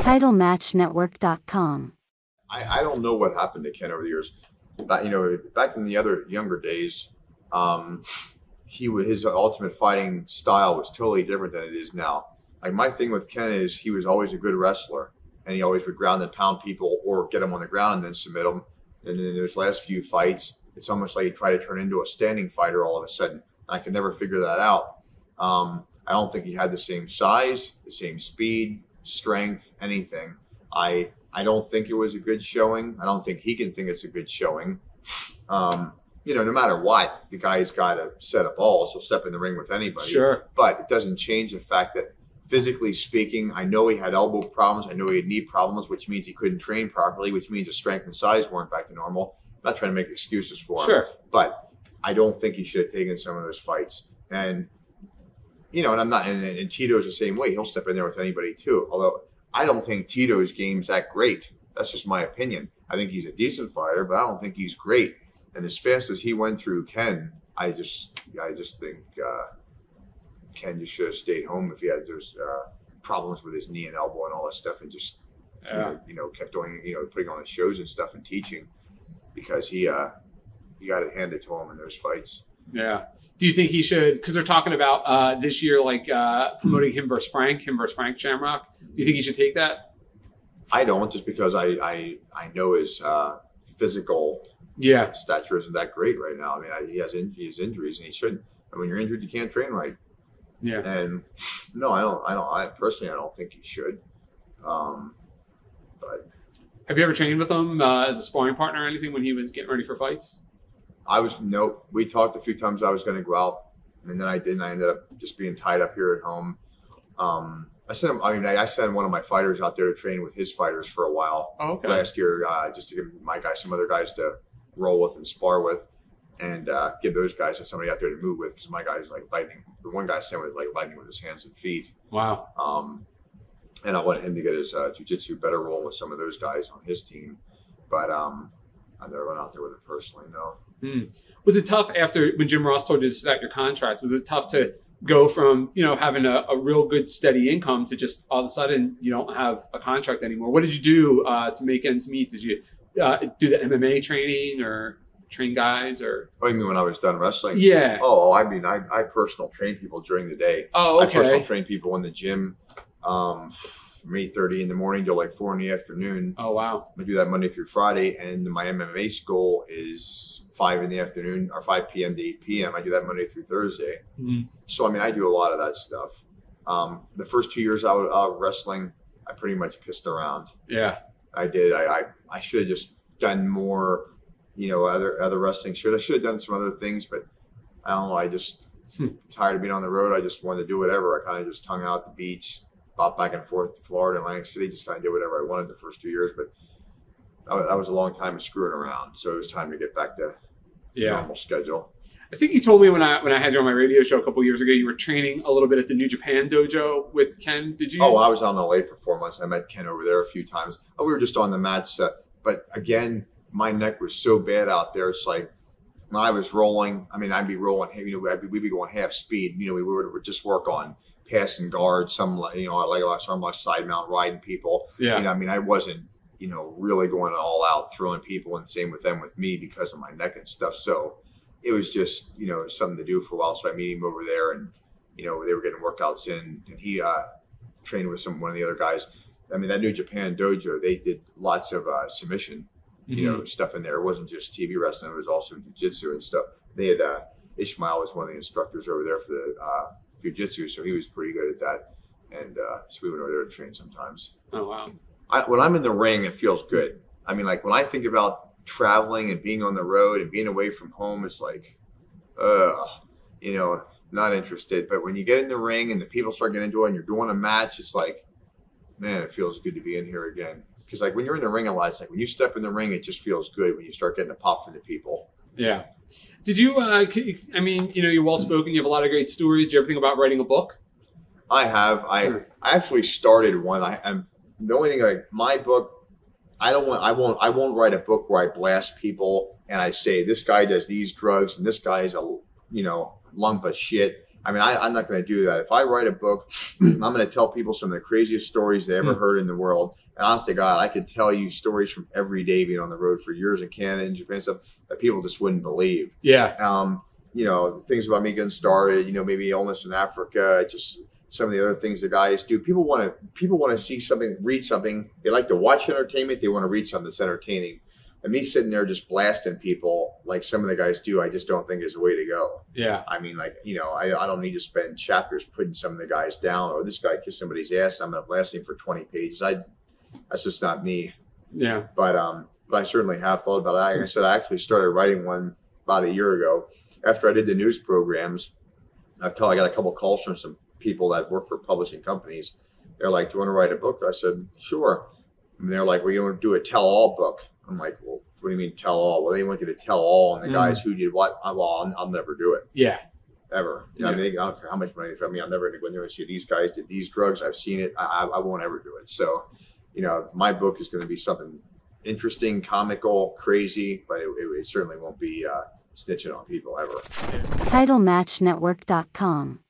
TitleMatchNetwork.com. I don't know what happened to Ken over the years. But, back in the other younger days, his ultimate fighting style was totally different than it is now. Like, my thing with Ken is he was always a good wrestler, and he always would ground and pound people or get them on the ground and then submit them. And then in those last few fights, it's almost like he tried to turn into a standing fighter all of a sudden. I could never figure that out. I don't think he had the same size, the same speed, strength, anything. I don't think it was a good showing. I don't think he can think it's a good showing. No matter what, the guy's got a set of balls. He'll step in the ring with anybody. Sure. But it doesn't change the fact that, physically speaking, I know he had elbow problems. I know he had knee problems, which means he couldn't train properly, which means his strength and size weren't back to normal. I'm not trying to make excuses for him. Sure. But I don't think he should have taken some of those fights. And, and I'm not, and Tito's the same way. He'll step in there with anybody too. Although I don't think Tito's game's that great. That's just my opinion. I think he's a decent fighter, but I don't think he's great. And as fast as he went through Ken, I just think Ken just should have stayed home if he had those problems with his knee and elbow and all that stuff, and just kept doing putting on the shows and stuff and teaching, because he got it handed to him in those fights. Yeah. Do you think he should? Because they're talking about this year, like promoting him versus Frank Shamrock. Do you think he should take that? I don't, just because I know his physical stature isn't that great right now. I mean, he has injuries, and he shouldn't. And when you're injured, you can't train right. Yeah. And no, I don't. I personally don't think he should. But have you ever trained with him as a sparring partner or anything when he was getting ready for fights? Nope. We talked a few times. I was going to go out, and then I didn't. I ended up just being tied up here at home. I sent one of my fighters out there to train with his fighters for a while last year, just to give some other guys to roll with and spar with, and give those guys somebody out there to move with, because my guy's like lightning. The one guy sent with like lightning with his hands and feet. Wow. And I wanted him to get his jiu-jitsu better rolling with some of those guys on his team, but I never went out there with it personally. No. Was it tough when Jim Ross told you to start your contract? Was it tough to go from having a real good steady income to just all of a sudden you don't have a contract anymore? What did you do to make ends meet? Did you do the MMA training or train guys? Or you mean when I was done wrestling? Yeah. Oh, I mean, I personal train people during the day. Oh, okay. I personal train people in the gym from 8:30 in the morning till like 4 in the afternoon. Oh, wow. I do that Monday through Friday, and my MMA school is 5 in the afternoon, or 5 p.m. to 8 p.m. I do that Monday through Thursday. Mm-hmm. So, I mean, I do a lot of that stuff. The first 2 years out of wrestling, I pretty much pissed around. Yeah. I did. I should have just done more, other wrestling. I should have done some other things, but I don't know. I just tired of being on the road. I just wanted to do whatever. I kind of just hung out at the beach, bopped back and forth to Florida, Atlantic City, just kind of did whatever I wanted the first 2 years. But that was a long time of screwing around. So it was time to get back to normal schedule. I think you told me when I had you on my radio show a couple years ago, you were training a little bit at the New Japan dojo with Ken. Did you? Oh, I was out in LA for 4 months. I met Ken over there a few times. We were just on the mats. But again, my neck was so bad out there. It's like when I was rolling, I'd be rolling, we'd be going half speed. We would just work on passing guards, some, like side mount riding people. Yeah. I wasn't, really going all out throwing people, and same with them with me because of my neck and stuff. So it was just, something to do for a while. So I meet him over there, and, they were getting workouts in, and he trained with one of the other guys. That New Japan dojo, they did lots of submission, stuff in there. It wasn't just TV wrestling. It was also jiu-jitsu and stuff. They had, Ishmael was one of the instructors over there for the jiu-jitsu, so he was pretty good at that. And so we went over there to train sometimes. Oh, wow. When I'm in the ring, it feels good. Like when I think about traveling and being on the road and being away from home, it's like, not interested. But when you get in the ring and the people start getting into it and you're doing a match, it's like, man, it feels good to be in here again. Because like when you're in the ring a lot, it's like when you step in the ring, it just feels good when you start getting a pop from the people. Yeah. Did you, you're well-spoken. You have a lot of great stories. Did you ever think about writing a book? I have. I actually started one. I'm the only thing, like my book, I won't write a book where I blast people and I say this guy does these drugs and this guy is a lump of shit I mean, I'm not going to do that. If I write a book, I'm going to tell people some of the craziest stories they ever heard in the world. And honest to God, I could tell you stories from every day being on the road for years in Canada and Japan, stuff that people just wouldn't believe. Yeah. You know, things about me getting started, you know, maybe illness in Africa, just some of the other things the guys do. People want to see something, read something. They like to watch entertainment. They want to read something that's entertaining. And me sitting there just blasting people like some of the guys do, I just don't think is the way to go. Yeah. I mean, like, you know, I don't need to spend chapters putting some of the guys down, or this guy kissed somebody's ass, I'm going to blast him for 20 pages. That's just not me. Yeah. But I certainly have thought about it. Like I said, I actually started writing one about a year ago. After I did the news programs, I got a couple calls from some people that work for publishing companies. They're like, "Do you want to write a book?" I said, "Sure." And they're like, "Well, you want to do a tell-all book?" I'm like, "Well, what do you mean tell-all?" Well, they want you to tell all on the guys who did what. Well, I'll never do it. Yeah. Ever. You know, I mean, I don't care how much money they throw at me. I'm never going to go in there and see these guys did these drugs. I've seen it. I won't ever do it. So, you know, my book is going to be something interesting, comical, crazy, but it certainly won't be snitching on people ever. TitleMatchNetwork.com